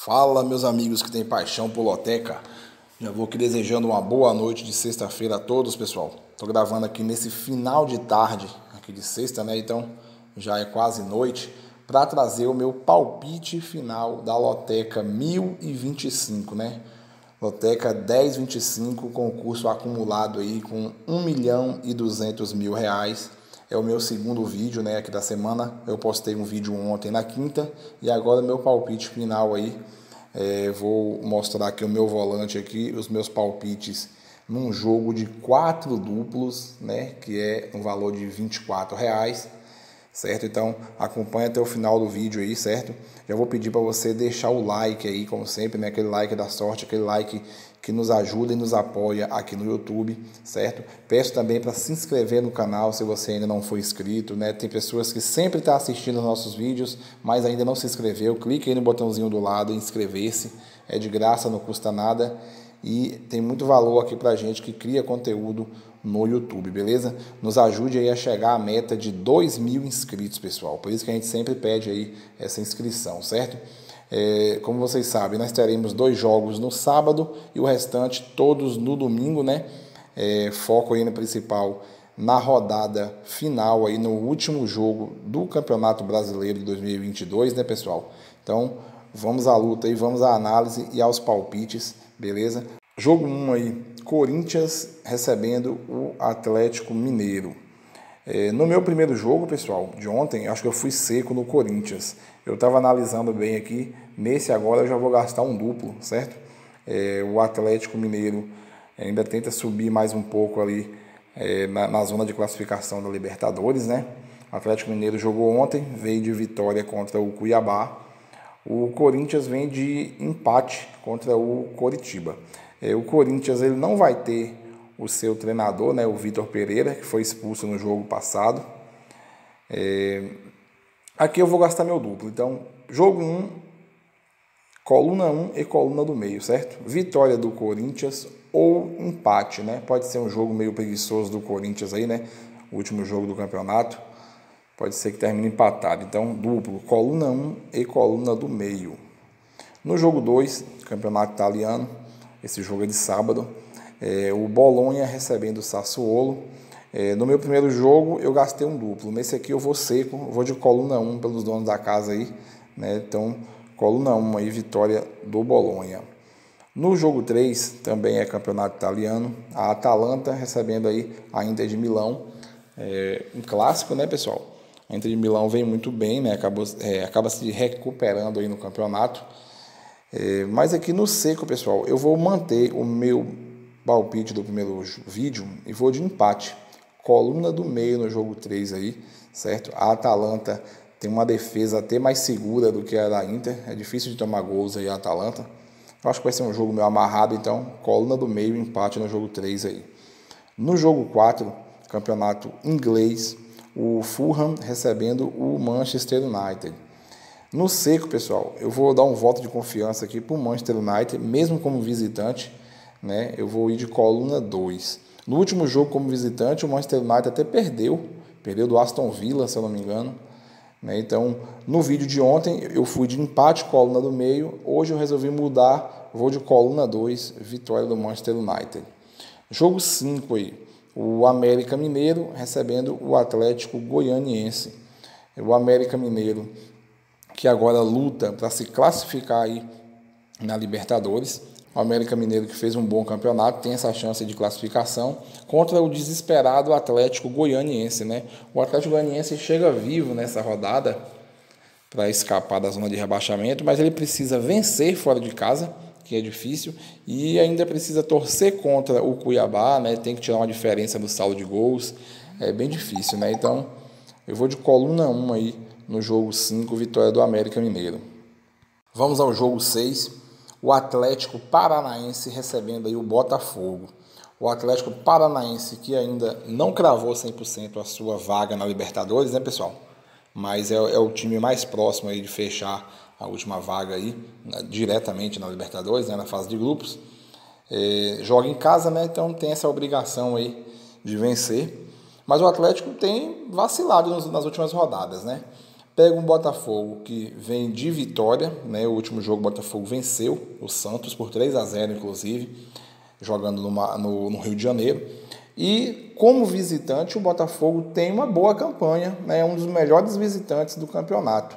Fala, meus amigos que têm paixão por loteca. Já vou aqui desejando uma boa noite de sexta-feira a todos, pessoal. Tô gravando aqui nesse final de tarde, aqui de sexta, né? Então já é quase noite, para trazer o meu palpite final da loteca 1025, né? Loteca 1025, concurso acumulado aí com R$ 1.200.000. É o meu segundo vídeo, né, aqui da semana. Eu postei um vídeo ontem na quinta e agora meu palpite final aí. Vou mostrar aqui o meu volante aqui, os meus palpites num jogo de 4 duplos, né, que é um valor de R$ 24, certo? Então acompanha até o final do vídeo aí, certo? Já vou pedir para você deixar o like aí, como sempre, né? Aquele like da sorte, aquele like que nos ajuda e nos apoia aqui no YouTube, certo? Peço também para se inscrever no canal se você ainda não for inscrito, né? Tem pessoas que sempre estão assistindo os nossos vídeos, mas ainda não se inscreveu. Clique aí no botãozinho do lado e inscrever-se. É de graça, não custa nada. E tem muito valor aqui pra gente que cria conteúdo no YouTube, beleza? Nos ajude aí a chegar à meta de 2.000 inscritos, pessoal. Por isso que a gente sempre pede aí essa inscrição, certo? Como vocês sabem, nós teremos 2 jogos no sábado e o restante todos no domingo, né? Foco aí no principal na rodada final aí no último jogo do Campeonato Brasileiro de 2022, né, pessoal? Então, vamos à luta aí, vamos à análise e aos palpites, beleza? Jogo 1 aí, Corinthians recebendo o Atlético Mineiro. No meu primeiro jogo, pessoal, de ontem, acho que eu fui seco no Corinthians. Eu estava analisando bem aqui, nesse agora eu já vou gastar um duplo, certo? O Atlético Mineiro ainda tenta subir mais um pouco ali na zona de classificação da Libertadores, né? O Atlético Mineiro jogou ontem, veio de vitória contra o Cuiabá. O Corinthians vem de empate contra o Coritiba. O Corinthians ele não vai ter o seu treinador, né, o Vitor Pereira, que foi expulso no jogo passado. Aqui eu vou gastar meu duplo. Então, jogo 1, coluna 1 e coluna do meio, certo? Vitória do Corinthians ou empate, né? Pode ser um jogo meio preguiçoso do Corinthians aí, né? O último jogo do campeonato. Pode ser que termine empatado. Então, duplo, coluna 1 e coluna do meio. No jogo 2, campeonato italiano, esse jogo é de sábado, o Bolonha recebendo o Sassuolo. No meu primeiro jogo, eu gastei um duplo. Nesse aqui eu vou seco, vou de coluna 1 pelos donos da casa aí, né? Então, coluna 1 aí, vitória do Bolonha. No jogo 3, também é campeonato italiano, a Atalanta recebendo aí a Inter de Milão. Um clássico, né, pessoal? A Inter de Milão vem muito bem, né? Acaba se recuperando aí no campeonato. Mas aqui no seco, pessoal, eu vou manter o meu palpite do primeiro vídeo e vou de empate. Coluna do meio no jogo 3 aí, certo? A Atalanta tem uma defesa até mais segura do que a da Inter. É difícil de tomar gols aí a Atalanta. Eu acho que vai ser um jogo meio amarrado, então coluna do meio, empate no jogo 3 aí. No jogo 4, campeonato inglês, o Fulham recebendo o Manchester United. No seco, pessoal, eu vou dar um voto de confiança aqui para o Manchester United, mesmo como visitante, né? Eu vou ir de coluna 2. No último jogo como visitante, o Manchester United até perdeu do Aston Villa, se eu não me engano, né? Então, no vídeo de ontem, eu fui de empate, coluna do meio. Hoje eu resolvi mudar, vou de coluna 2, vitória do Manchester United. Jogo 5 aí, o América Mineiro recebendo o Atlético Goianiense. O América Mineiro que agora luta para se classificar aí na Libertadores. O América Mineiro que fez um bom campeonato, tem essa chance de classificação contra o desesperado Atlético Goianiense, né? O Atlético Goianiense chega vivo nessa rodada para escapar da zona de rebaixamento, mas ele precisa vencer fora de casa, que é difícil, e ainda precisa torcer contra o Cuiabá, né? Tem que tirar uma diferença no saldo de gols, é bem difícil, né? Então, eu vou de coluna 1 aí no jogo 5, vitória do América Mineiro. Vamos ao jogo 6, o Atlético Paranaense recebendo aí o Botafogo. O Atlético Paranaense que ainda não cravou 100% a sua vaga na Libertadores, né, pessoal? Mas é o time mais próximo aí de fechar a última vaga aí, diretamente na Libertadores, né, na fase de grupos. Joga em casa, né, então tem essa obrigação aí de vencer. Mas o Atlético tem vacilado nas últimas rodadas, né? Pega um Botafogo que vem de vitória, né? O último jogo o Botafogo venceu o Santos por 3-0, inclusive, jogando no Rio de Janeiro. E como visitante, o Botafogo tem uma boa campanha, né? É um dos melhores visitantes do campeonato.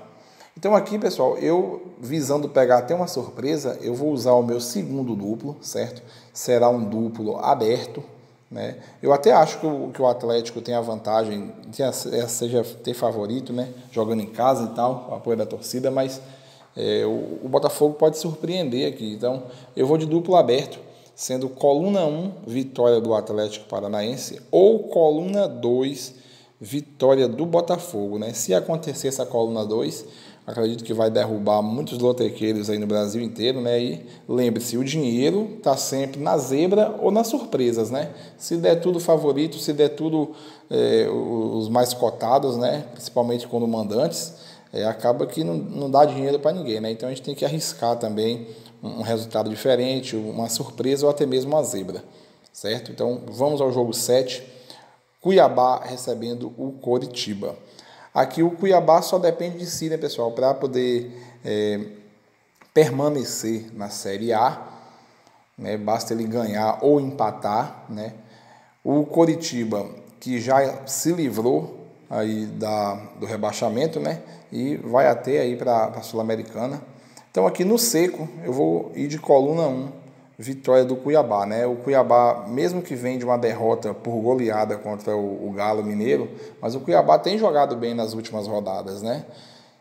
Então aqui, pessoal, eu visando pegar até uma surpresa, eu vou usar o meu segundo duplo, certo? Será um duplo aberto, né? Eu até acho que o Atlético tem a vantagem, seja ter favorito, né? Jogando em casa e tal, o apoio da torcida, mas o Botafogo pode surpreender aqui. Então eu vou de duplo aberto, sendo coluna 1, vitória do Atlético Paranaense, ou coluna 2, vitória do Botafogo, né? Se acontecer essa coluna 2, acredito que vai derrubar muitos lotequeiros aí no Brasil inteiro, né? E lembre-se, o dinheiro está sempre na zebra ou nas surpresas, né? Se der tudo favorito, se der tudo os mais cotados, né? Principalmente quando mandantes, acaba que não dá dinheiro para ninguém, né? Então a gente tem que arriscar também um resultado diferente, uma surpresa ou até mesmo uma zebra, certo? Então vamos ao jogo 7, Cuiabá recebendo o Coritiba. Aqui o Cuiabá só depende de si, né, pessoal, para poder permanecer na Série A, né? Basta ele ganhar ou empatar, né? O Coritiba, que já se livrou aí do rebaixamento, né? E vai até aí para a Sul-Americana. Então aqui no seco eu vou ir de coluna 1, vitória do Cuiabá, né? O Cuiabá, mesmo que vem de uma derrota por goleada contra o Galo Mineiro, mas o Cuiabá tem jogado bem nas últimas rodadas, né?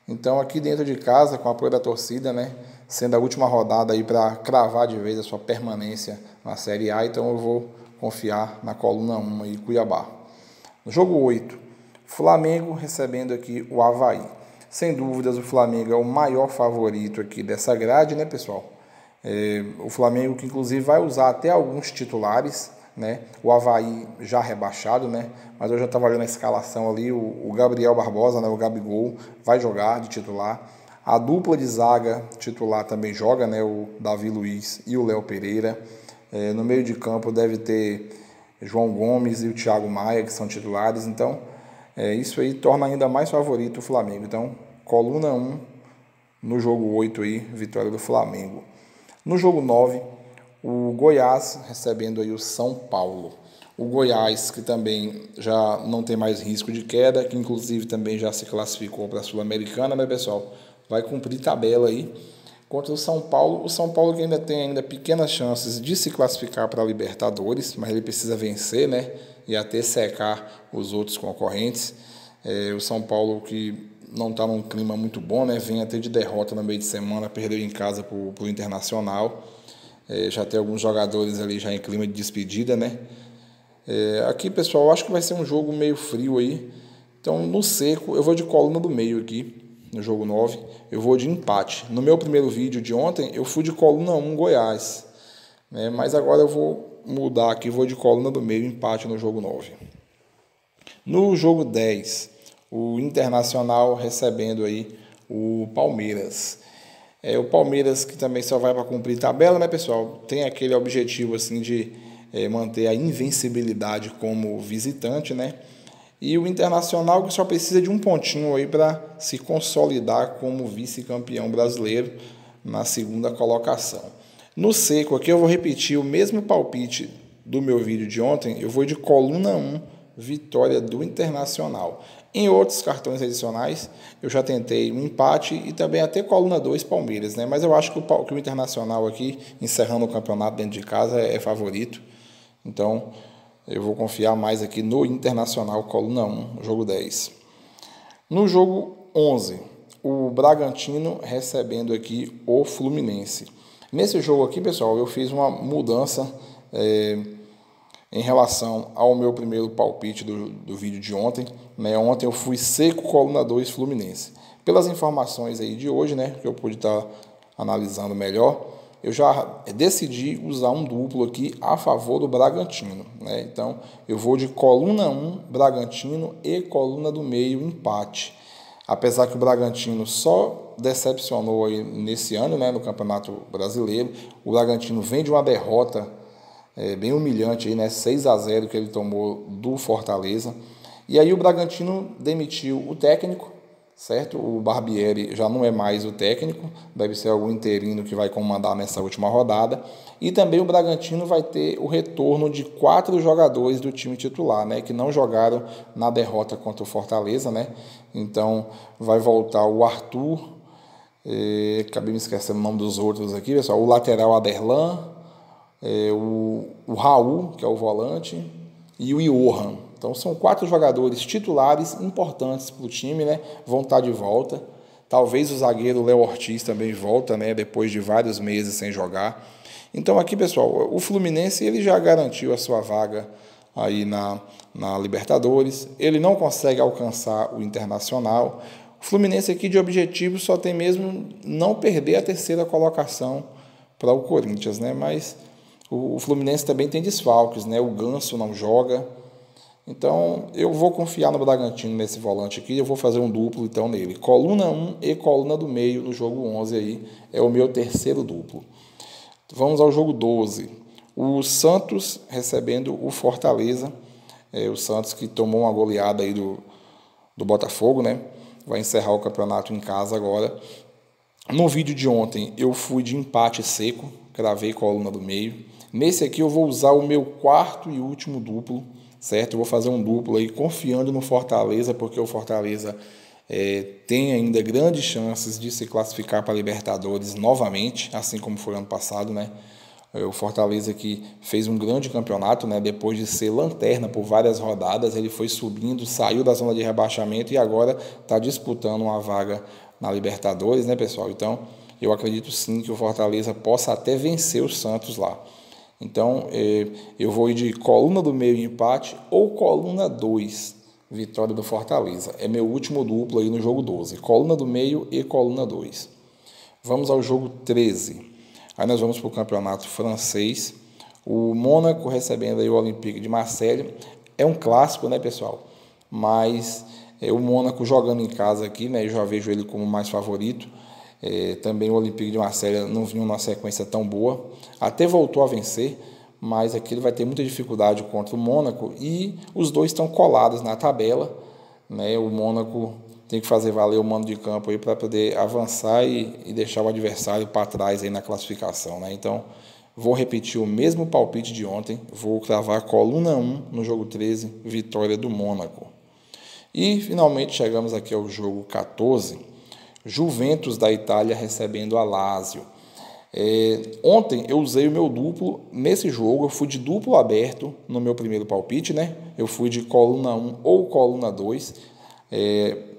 Então aqui dentro de casa, com o apoio da torcida, né? Sendo a última rodada aí para cravar de vez a sua permanência na Série A, então eu vou confiar na coluna 1 aí, Cuiabá. No jogo 8, Flamengo recebendo aqui o Avaí. Sem dúvidas, o Flamengo é o maior favorito aqui dessa grade, né, pessoal? O Flamengo que inclusive vai usar até alguns titulares, né? O Avaí já rebaixado, né? Mas eu já estava olhando a escalação ali, o Gabriel Barbosa, né? O Gabigol vai jogar de titular. A dupla de zaga titular também joga, né? O Davi Luiz e o Léo Pereira. No meio de campo deve ter João Gomes e o Thiago Maia, que são titulares. Então, isso aí torna ainda mais favorito o Flamengo. Então, coluna 1 no jogo 8 aí, vitória do Flamengo. No jogo 9, o Goiás recebendo aí o São Paulo. O Goiás, que também já não tem mais risco de queda, que inclusive também já se classificou para a Sul-Americana, né, pessoal? Vai cumprir tabela aí contra o São Paulo que ainda tem pequenas chances de se classificar para a Libertadores, mas ele precisa vencer, né? E até secar os outros concorrentes. O São Paulo que não está num clima muito bom, né? Vem até de derrota no meio de semana, perdeu em casa para o Internacional. Já tem alguns jogadores ali já em clima de despedida, né? Aqui, pessoal, eu acho que vai ser um jogo meio frio aí. Então, no seco, eu vou de coluna do meio aqui, no jogo 9. Eu vou de empate. No meu primeiro vídeo de ontem, eu fui de coluna 1 Goiás, né? Mas agora eu vou mudar aqui, vou de coluna do meio, empate no jogo 9. No jogo 10, o Internacional recebendo aí o Palmeiras. O Palmeiras que também só vai para cumprir tabela, né, pessoal? Tem aquele objetivo assim de manter a invencibilidade como visitante, né? E o Internacional que só precisa de um pontinho aí para se consolidar como vice-campeão brasileiro na segunda colocação. No seco aqui eu vou repetir o mesmo palpite do meu vídeo de ontem, eu vou de coluna 1, vitória do Internacional. Em outros cartões adicionais, eu já tentei um empate e também até coluna 2 Palmeiras, né? Mas eu acho que o Internacional aqui, encerrando o campeonato dentro de casa, é favorito. Então, eu vou confiar mais aqui no Internacional, coluna 1, jogo 10. No jogo 11, o Bragantino recebendo aqui o Fluminense. Nesse jogo aqui, pessoal, eu fiz uma mudança em relação ao meu primeiro palpite do vídeo de ontem, né? Ontem eu fui seco, coluna 2 Fluminense. Pelas informações aí de hoje, né, que eu pude estar analisando melhor, eu já decidi usar um duplo aqui a favor do Bragantino, né? Então eu vou de coluna 1 Bragantino e coluna do meio empate. Apesar que o Bragantino só decepcionou aí nesse ano, né, no Campeonato Brasileiro, o Bragantino vem de uma derrota bem humilhante, aí, né? 6-0 que ele tomou do Fortaleza. E aí o Bragantino demitiu o técnico, certo? O Barbieri já não é mais o técnico, deve ser algum interino que vai comandar nessa última rodada. E também o Bragantino vai ter o retorno de 4 jogadores do time titular, né, que não jogaram na derrota contra o Fortaleza, né? Então vai voltar o Arthur, acabei me esquecendo o nome dos outros aqui, pessoal. O lateral Aderlan, o Raul, que é o volante, e o Johan. Então são 4 jogadores titulares importantes para o time, né? Vão estar de volta. Talvez o zagueiro Léo Ortiz também volta, né? Depois de vários meses sem jogar. Então aqui, pessoal, o Fluminense ele já garantiu a sua vaga aí na Libertadores. Ele não consegue alcançar o Internacional. O Fluminense aqui de objetivo só tem mesmo não perder a 3ª colocação para o Corinthians, né? Mas o Fluminense também tem desfalques, né? O Ganso não joga. Então, eu vou confiar no Bragantino nesse volante aqui, eu vou fazer um duplo então nele. Coluna 1 e coluna do meio no jogo 11 aí, é o meu 3º duplo. Vamos ao jogo 12. O Santos recebendo o Fortaleza, o Santos que tomou uma goleada aí do Botafogo, né? Vai encerrar o campeonato em casa agora. No vídeo de ontem eu fui de empate seco, cravei coluna do meio. Nesse aqui eu vou usar o meu 4º e último duplo, certo? Eu vou fazer um duplo aí confiando no Fortaleza, porque o Fortaleza tem ainda grandes chances de se classificar para a Libertadores novamente, assim como foi ano passado, né? O Fortaleza que fez um grande campeonato, né? Depois de ser lanterna por várias rodadas, ele foi subindo, saiu da zona de rebaixamento e agora está disputando uma vaga na Libertadores, né, pessoal? Então, eu acredito sim que o Fortaleza possa até vencer o Santos lá. Então, eu vou ir de coluna do meio empate ou coluna 2, vitória do Fortaleza. É meu último duplo aí no jogo 12. Coluna do meio e coluna 2. Vamos ao jogo 13. Aí nós vamos para o campeonato francês. O Mônaco recebendo aí o Olympique de Marseille. É um clássico, né, pessoal? Mas o Mônaco jogando em casa aqui, né? Eu já vejo ele como mais favorito. Também o Olympique de Marseille não vinha numa sequência tão boa, até voltou a vencer, mas aqui ele vai ter muita dificuldade contra o Mônaco e os dois estão colados na tabela, né? O Mônaco tem que fazer valer o mando de campo aí para poder avançar e deixar o adversário para trás aí na classificação, né? Então vou repetir o mesmo palpite de ontem, vou cravar coluna 1 no jogo 13, vitória do Mônaco. E finalmente chegamos aqui ao jogo 14. Juventus da Itália recebendo a Lazio. Ontem eu usei o meu duplo nesse jogo, eu fui de duplo aberto no meu primeiro palpite, né? Eu fui de coluna 1 ou coluna 2.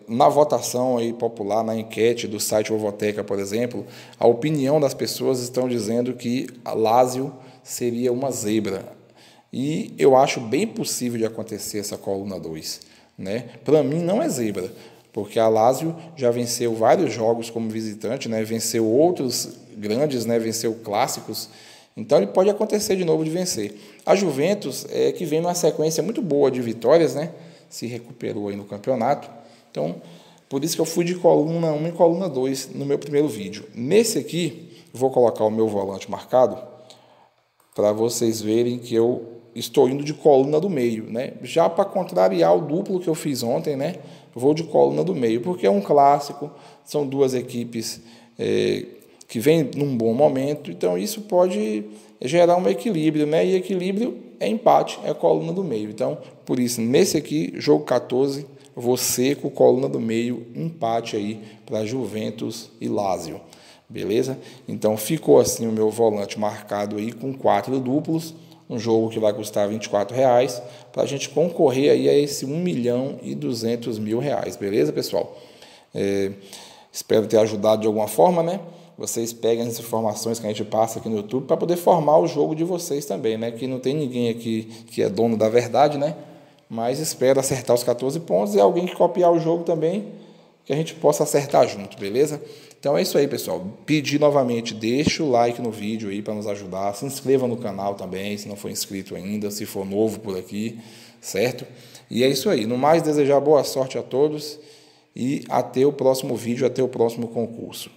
Na votação aí popular, na enquete do site Ovoteca, por exemplo, a opinião das pessoas estão dizendo que a Lazio seria uma zebra. E eu acho bem possível de acontecer essa coluna 2, né? Para mim não é zebra, porque a Lazio já venceu vários jogos como visitante, né? Venceu outros grandes, né? Venceu clássicos, então ele pode acontecer de novo de vencer. A Juventus que vem numa sequência muito boa de vitórias, né? Se recuperou aí no campeonato, então por isso que eu fui de coluna 1 e coluna 2 no meu primeiro vídeo. Nesse aqui, vou colocar o meu volante marcado para vocês verem que eu estou indo de coluna do meio, né? Já para contrariar o duplo que eu fiz ontem, né? Vou de coluna do meio, porque é um clássico, são duas equipes que vêm num bom momento, então isso pode gerar um equilíbrio, né? E equilíbrio é empate, é coluna do meio. Então, por isso, nesse aqui, jogo 14, vou seco, coluna do meio, empate aí para Juventus e Lazio, beleza? Então, ficou assim o meu volante marcado aí com 4 duplos, um jogo que vai custar R$24, para a gente concorrer aí a esse R$1.200.000, beleza, pessoal? Espero ter ajudado de alguma forma, né? Vocês peguem as informações que a gente passa aqui no YouTube para poder formar o jogo de vocês também, né? Que não tem ninguém aqui que é dono da verdade, né? Mas espero acertar os 14 pontos e alguém que copiar o jogo também, que a gente possa acertar junto, beleza? Então é isso aí, pessoal. Pedir novamente, deixa o like no vídeo aí para nos ajudar. Se inscreva no canal também, se não for inscrito ainda, se for novo por aqui, certo? E é isso aí. No mais, desejar boa sorte a todos e até o próximo vídeo, até o próximo concurso.